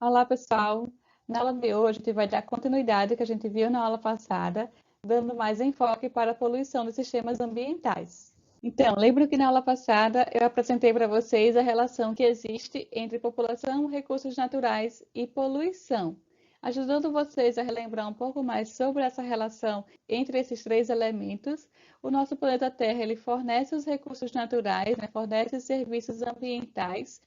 Olá, pessoal! Na aula de hoje, a gente vai dar continuidade que a gente viu na aula passada, dando mais enfoque para a poluição dos sistemas ambientais. Então, lembro que na aula passada eu apresentei para vocês a relação que existe entre população, recursos naturais e poluição, ajudando vocês a relembrar um pouco mais sobre essa relação entre esses três elementos. O nosso planeta Terra ele fornece os recursos naturais, fornece os serviços ambientais,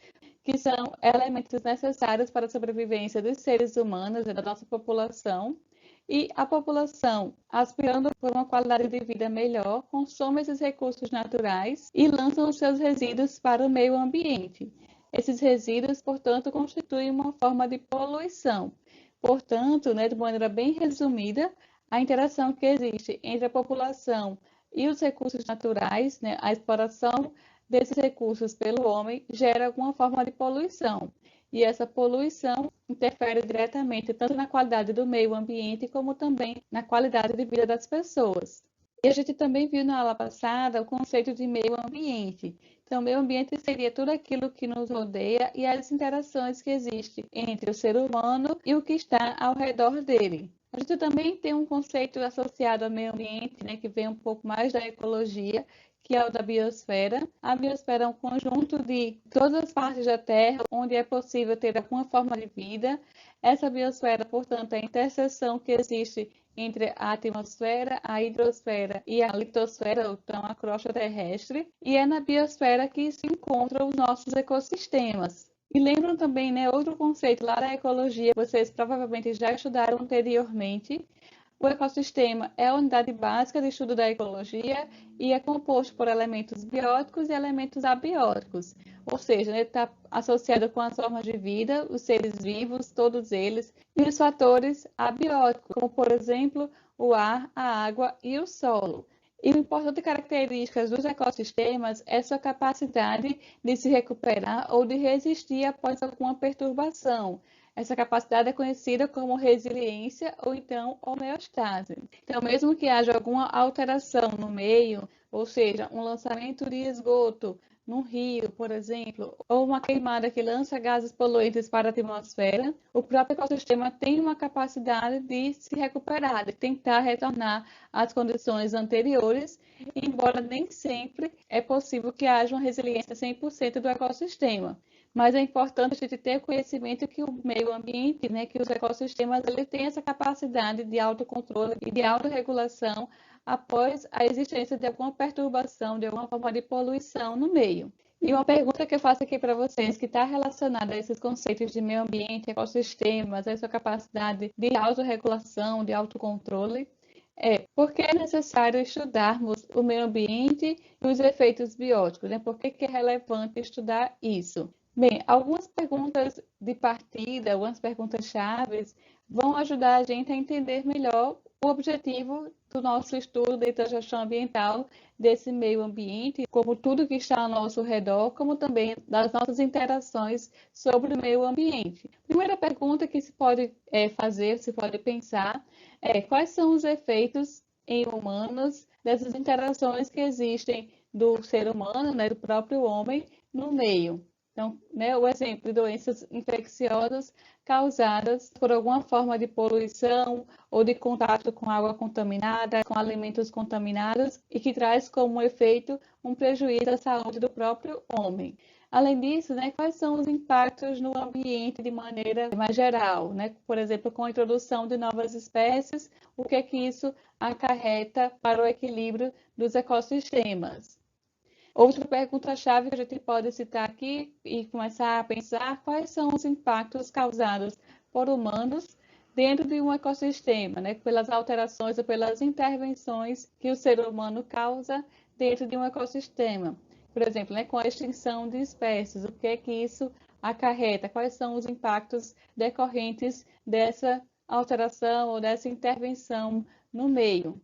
que são elementos necessários para a sobrevivência dos seres humanos e da nossa população. E a população, aspirando por uma qualidade de vida melhor, consome esses recursos naturais e lançam os seus resíduos para o meio ambiente. Esses resíduos, portanto, constituem uma forma de poluição. Portanto, de maneira bem resumida, a interação que existe entre a população e os recursos naturais, a exploração desses recursos pelo homem gera alguma forma de poluição. E essa poluição interfere diretamente tanto na qualidade do meio ambiente como também na qualidade de vida das pessoas. E a gente também viu na aula passada o conceito de meio ambiente. Então, meio ambiente seria tudo aquilo que nos rodeia e as interações que existem entre o ser humano e o que está ao redor dele. A gente também tem um conceito associado ao meio ambiente, que vem um pouco mais da ecologia, que é o da biosfera. A biosfera é um conjunto de todas as partes da Terra onde é possível ter alguma forma de vida. Essa biosfera, portanto, é a interseção que existe entre a atmosfera, a hidrosfera e a litosfera, então a crosta terrestre, e é na biosfera que se encontram os nossos ecossistemas. E lembram também, outro conceito lá da ecologia, vocês provavelmente já estudaram anteriormente. O ecossistema é a unidade básica de estudo da ecologia e é composto por elementos bióticos e elementos abióticos, ou seja, ele está associado com as formas de vida, os seres vivos, todos eles, e os fatores abióticos, como por exemplo o ar, a água e o solo. E uma importante característica dos ecossistemas é sua capacidade de se recuperar ou de resistir após alguma perturbação. Essa capacidade é conhecida como resiliência ou então homeostase. Então, mesmo que haja alguma alteração no meio, ou seja, um lançamento de esgoto num rio, por exemplo, ou uma queimada que lança gases poluentes para a atmosfera, o próprio ecossistema tem uma capacidade de se recuperar, de tentar retornar às condições anteriores, embora nem sempre é possível que haja uma resiliência 100% do ecossistema. Mas é importante a gente ter conhecimento que o meio ambiente, que os ecossistemas, ele tem essa capacidade de autocontrole e de autorregulação após a existência de alguma perturbação, de alguma forma de poluição no meio. E uma pergunta que eu faço aqui para vocês, que está relacionada a esses conceitos de meio ambiente, ecossistemas, a sua capacidade de autorregulação, de autocontrole, é por que é necessário estudarmos o meio ambiente e os efeitos bióticos? Por que é relevante estudar isso? Bem, algumas perguntas de partida, algumas perguntas chaves, vão ajudar a gente a entender melhor o objetivo do nosso estudo dentro da gestão ambiental desse meio ambiente, como tudo que está ao nosso redor, como também das nossas interações sobre o meio ambiente. Primeira pergunta que se pode fazer, se pode pensar, é quais são os efeitos em humanos dessas interações que existem do ser humano, do próprio homem, no meio. Então, o exemplo de doenças infecciosas causadas por alguma forma de poluição ou de contato com água contaminada, com alimentos contaminados e que traz como efeito um prejuízo à saúde do próprio homem. Além disso, quais são os impactos no ambiente de maneira mais geral? Por exemplo, com a introdução de novas espécies, o que é que isso acarreta para o equilíbrio dos ecossistemas? Outra pergunta-chave que a gente pode citar aqui e começar a pensar quais são os impactos causados por humanos dentro de um ecossistema, pelas alterações ou pelas intervenções que o ser humano causa dentro de um ecossistema. Por exemplo, com a extinção de espécies, o que é que isso acarreta? Quais são os impactos decorrentes dessa alteração ou dessa intervenção no meio?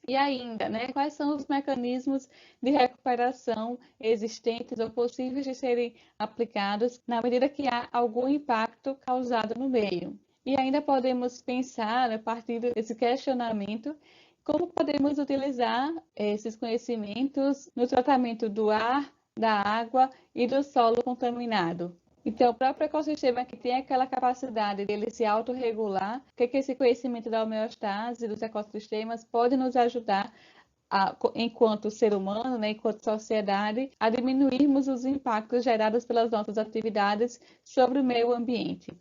E ainda, quais são os mecanismos de recuperação existentes ou possíveis de serem aplicados na medida que há algum impacto causado no meio? E ainda podemos pensar, a partir desse questionamento, como podemos utilizar esses conhecimentos no tratamento do ar, da água e do solo contaminado. Então, o próprio ecossistema que tem aquela capacidade de ele se autorregular, o que esse conhecimento da homeostase dos ecossistemas pode nos ajudar enquanto ser humano, né, enquanto sociedade, a diminuirmos os impactos gerados pelas nossas atividades sobre o meio ambiente.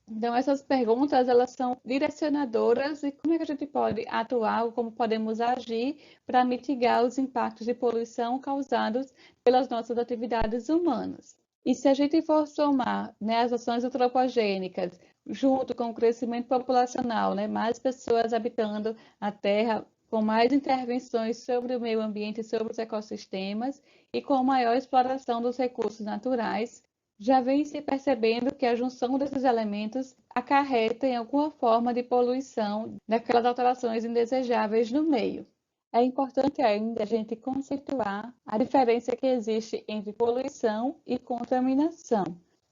Então, essas perguntas, elas são direcionadoras e como é que a gente pode atuar ou como podemos agir para mitigar os impactos de poluição causados pelas nossas atividades humanas. E se a gente for somar, né, as ações antropogênicas junto com o crescimento populacional, né, mais pessoas habitando a Terra, com mais intervenções sobre o meio ambiente e sobre os ecossistemas e com maior exploração dos recursos naturais, já vem se percebendo que a junção desses elementos acarreta em alguma forma de poluição daquelas alterações indesejáveis no meio. É importante ainda a gente conceituar a diferença que existe entre poluição e contaminação.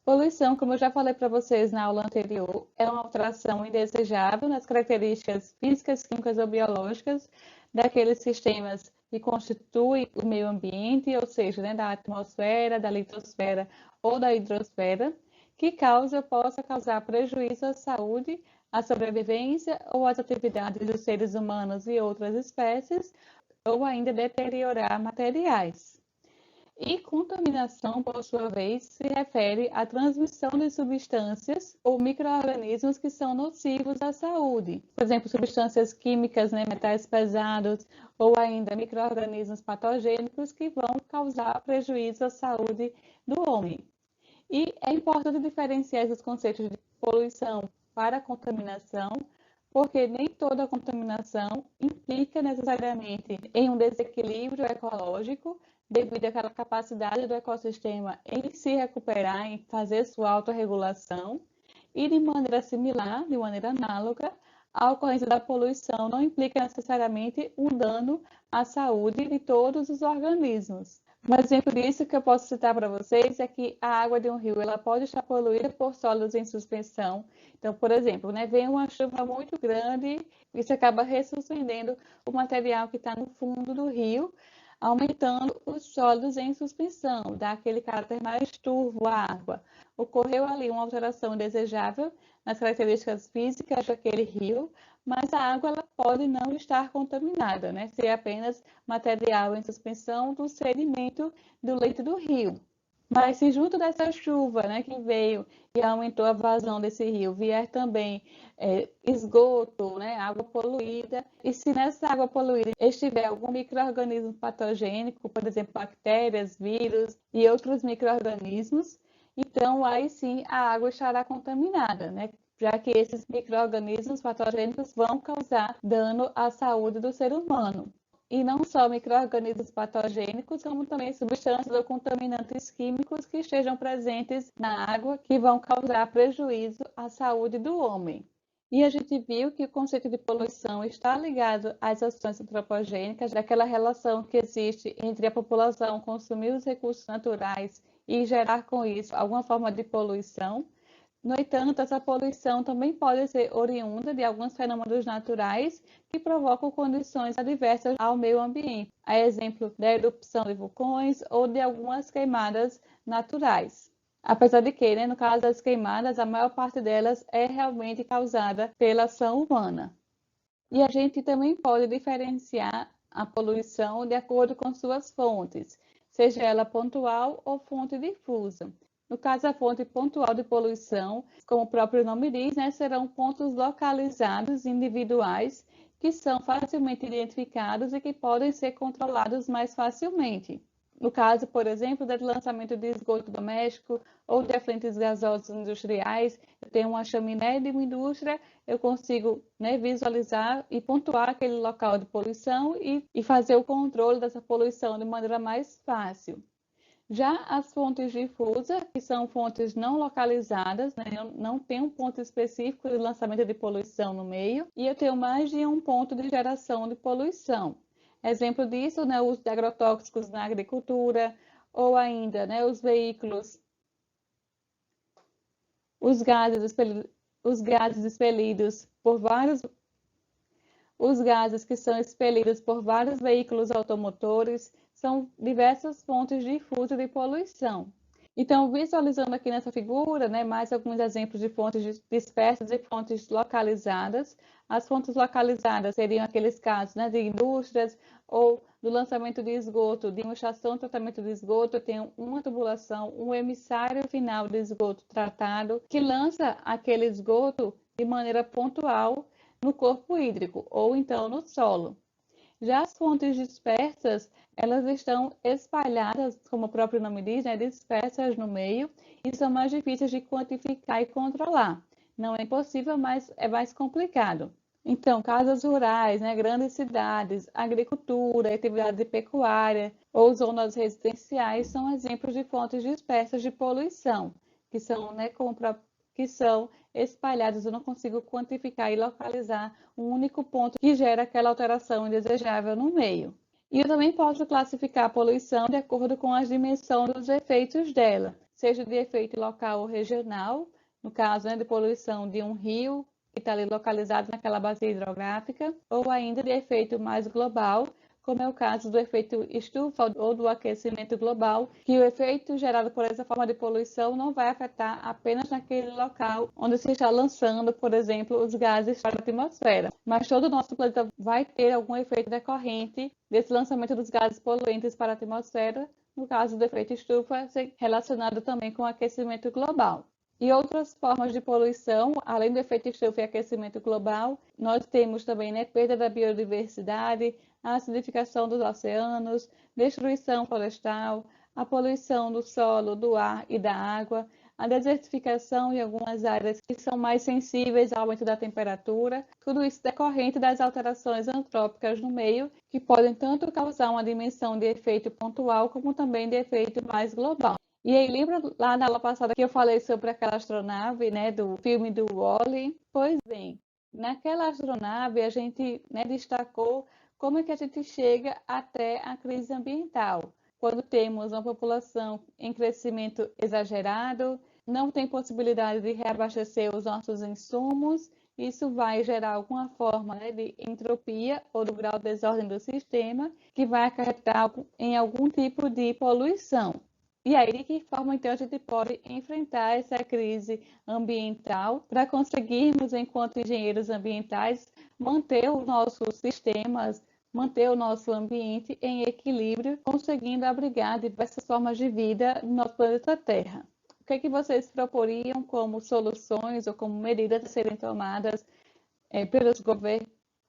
Poluição, como eu já falei para vocês na aula anterior, é uma alteração indesejável nas características físicas, químicas ou biológicas daqueles sistemas que constituem o meio ambiente, ou seja, né, da atmosfera, da litosfera ou da hidrosfera, que possa causar prejuízo à saúde, à sobrevivência ou às atividades dos seres humanos e outras espécies, ou ainda deteriorar materiais. E contaminação, por sua vez, se refere à transmissão de substâncias ou micro-organismos que são nocivos à saúde. Por exemplo, substâncias químicas, né, metais pesados, ou ainda micro-organismos patogênicos que vão causar prejuízo à saúde do homem. E é importante diferenciar esses conceitos de poluição para contaminação, porque nem toda contaminação implica necessariamente em um desequilíbrio ecológico, devido àquela capacidade do ecossistema em se recuperar, em fazer sua autorregulação, e de maneira similar, de maneira análoga, a ocorrência da poluição não implica necessariamente um dano à saúde de todos os organismos. Um exemplo disso que eu posso citar para vocês é que a água de um rio ela pode estar poluída por sólidos em suspensão. Então, por exemplo, né, vem uma chuva muito grande e isso acaba ressuscitando o material que está no fundo do rio, aumentando os sólidos em suspensão, dá aquele caráter mais turvo à água. Ocorreu ali uma alteração indesejável nas características físicas daquele rio, mas a água ela pode não estar contaminada, né? Ser apenas material em suspensão do sedimento do leito do rio. Mas se junto dessa chuva, né, que veio e aumentou a vazão desse rio, vier também esgoto, né, água poluída, e se nessa água poluída estiver algum micro-organismo patogênico, por exemplo, bactérias, vírus e outros micro-organismos, então aí sim a água estará contaminada, né? Já que esses micro-organismos patogênicos vão causar dano à saúde do ser humano. E não só micro-organismos patogênicos, como também substâncias ou contaminantes químicos que estejam presentes na água que vão causar prejuízo à saúde do homem. E a gente viu que o conceito de poluição está ligado às ações antropogênicas, daquela relação que existe entre a população consumir os recursos naturais e gerar com isso alguma forma de poluição. No entanto, essa poluição também pode ser oriunda de alguns fenômenos naturais que provocam condições adversas ao meio ambiente, a exemplo da erupção de vulcões ou de algumas queimadas naturais. Apesar de que, né, no caso das queimadas, a maior parte delas é realmente causada pela ação humana. E a gente também pode diferenciar a poluição de acordo com suas fontes, seja ela pontual ou fonte difusa. No caso, a fonte pontual de poluição, como o próprio nome diz, né, serão pontos localizados individuais que são facilmente identificados e que podem ser controlados mais facilmente. No caso, por exemplo, do lançamento de esgoto doméstico ou de efluentes gasosos industriais, eu tenho uma chaminé de uma indústria, eu consigo, né, visualizar e pontuar aquele local de poluição e fazer o controle dessa poluição de maneira mais fácil. Já as fontes difusas, que são fontes não localizadas, né? Eu não tenho um ponto específico de lançamento de poluição no meio, e eu tenho mais de um ponto de geração de poluição. Exemplo disso, né, o uso de agrotóxicos na agricultura, ou ainda, né, os veículos, os gases expelidos por vários os gases que são expelidos por vários veículos automotores são diversas fontes difusas de poluição. Então, visualizando aqui nessa figura, né, mais alguns exemplos de fontes dispersas e fontes localizadas. As fontes localizadas seriam aqueles casos, né, de indústrias ou do lançamento de esgoto, de uma estação de tratamento de esgoto, tem uma tubulação, um emissário final de esgoto tratado, que lança aquele esgoto de maneira pontual no corpo hídrico ou então no solo. Já as fontes dispersas, elas estão espalhadas, como o próprio nome diz, né, dispersas no meio, e são mais difíceis de quantificar e controlar. Não é impossível, mas é mais complicado. Então, casas rurais, né, grandes cidades, agricultura, atividade de pecuária ou zonas residenciais são exemplos de fontes dispersas de poluição, que são, né, que são espalhadas. Eu não consigo quantificar e localizar um único ponto que gera aquela alteração indesejável no meio. E eu também posso classificar a poluição de acordo com a dimensão dos efeitos dela, seja de efeito local ou regional, no caso, né, de poluição de um rio que está ali localizado naquela bacia hidrográfica, ou ainda de efeito mais global, como é o caso do efeito estufa ou do aquecimento global, que o efeito gerado por essa forma de poluição não vai afetar apenas naquele local onde se está lançando, por exemplo, os gases para a atmosfera, mas todo o nosso planeta vai ter algum efeito decorrente desse lançamento dos gases poluentes para a atmosfera, no caso do efeito estufa, relacionado também com o aquecimento global. E outras formas de poluição, além do efeito estufa e aquecimento global, nós temos também, né, perda da biodiversidade, a acidificação dos oceanos, destruição florestal, a poluição do solo, do ar e da água, a desertificação em algumas áreas que são mais sensíveis ao aumento da temperatura, tudo isso decorrente das alterações antrópicas no meio, que podem tanto causar uma dimensão de efeito pontual, como também de efeito mais global. E aí, lembra lá na aula passada que eu falei sobre aquela astronave, né, do filme do Wall-E? Pois bem, naquela astronave a gente, né, destacou como é que a gente chega até a crise ambiental. Quando temos uma população em crescimento exagerado, não tem possibilidade de reabastecer os nossos insumos, isso vai gerar alguma forma, né, de entropia ou do grau de desordem do sistema, que vai acarretar em algum tipo de poluição. E aí, de que forma, então, a gente pode enfrentar essa crise ambiental para conseguirmos, enquanto engenheiros ambientais, manter os nossos sistemas, manter o nosso ambiente em equilíbrio, conseguindo abrigar diversas formas de vida no nosso planeta Terra? O que é que vocês proporiam como soluções ou como medidas a serem tomadas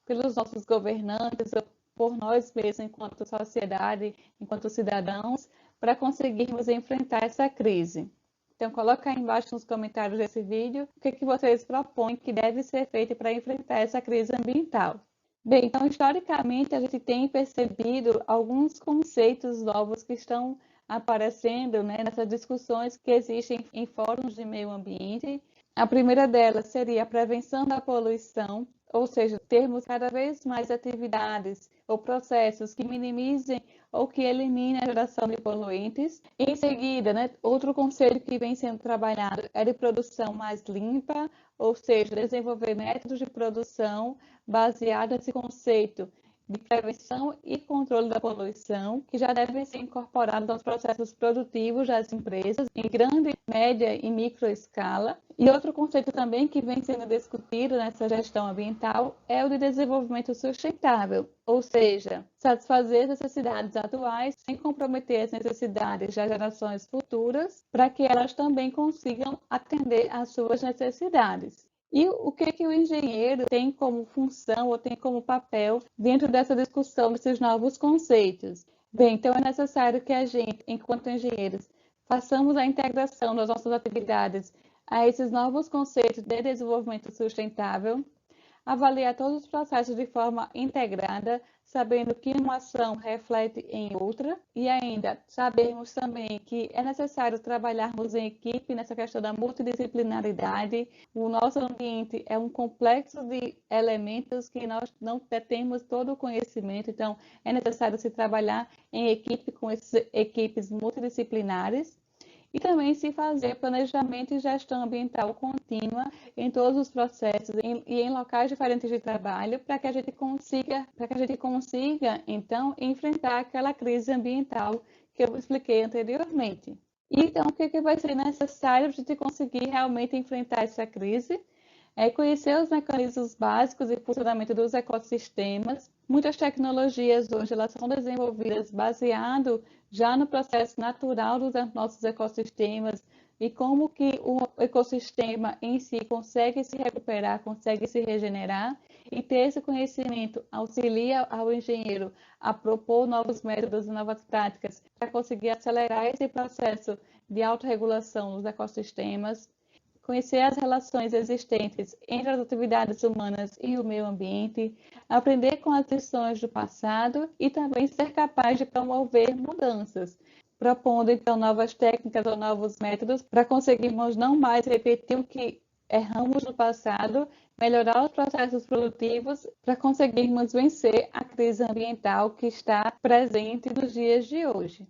pelos nossos governantes, ou por nós mesmos, enquanto sociedade, enquanto cidadãos, para conseguirmos enfrentar essa crise? Então, coloca aí embaixo nos comentários desse vídeo o que, que vocês propõem que deve ser feito para enfrentar essa crise ambiental. Bem, então, historicamente, a gente tem percebido alguns conceitos novos que estão aparecendo, né, nessas discussões que existem em fóruns de meio ambiente. A primeira delas seria a prevenção da poluição, ou seja, termos cada vez mais atividades ou processos que minimizem ou que eliminem a geração de poluentes. Em seguida, né, outro conceito que vem sendo trabalhado é de produção mais limpa, ou seja, desenvolver métodos de produção baseados nesse conceito de prevenção e controle da poluição, que já devem ser incorporados aos processos produtivos das empresas em grande, média e micro escala. E outro conceito também que vem sendo discutido nessa gestão ambiental é o de desenvolvimento sustentável, ou seja, satisfazer as necessidades atuais sem comprometer as necessidades das gerações futuras, para que elas também consigam atender às suas necessidades. E o que o engenheiro tem como função ou tem como papel dentro dessa discussão desses novos conceitos? Bem, então é necessário que a gente, enquanto engenheiros, façamos a integração das nossas atividades a esses novos conceitos de desenvolvimento sustentável, avaliar todos os processos de forma integrada, sabendo que uma ação reflete em outra, e ainda sabemos também que é necessário trabalharmos em equipe nessa questão da multidisciplinaridade. O nosso ambiente é um complexo de elementos que nós não temos todo o conhecimento, então é necessário se trabalhar em equipe com essas equipes multidisciplinares. E também se fazer planejamento e gestão ambiental contínua em todos os processos e em locais diferentes de trabalho, para que a gente consiga, então, enfrentar aquela crise ambiental que eu expliquei anteriormente. Então, o que vai ser necessário para a gente conseguir realmente enfrentar essa crise? É conhecer os mecanismos básicos e funcionamento dos ecossistemas. Muitas tecnologias hoje elas são desenvolvidas baseado já no processo natural dos nossos ecossistemas e como que o ecossistema em si consegue se recuperar, consegue se regenerar, e ter esse conhecimento auxilia ao engenheiro a propor novos métodos e novas práticas para conseguir acelerar esse processo de autorregulação dos ecossistemas, conhecer as relações existentes entre as atividades humanas e o meio ambiente, aprender com as lições do passado e também ser capaz de promover mudanças, propondo então novas técnicas ou novos métodos para conseguirmos não mais repetir o que erramos no passado, melhorar os processos produtivos para conseguirmos vencer a crise ambiental que está presente nos dias de hoje.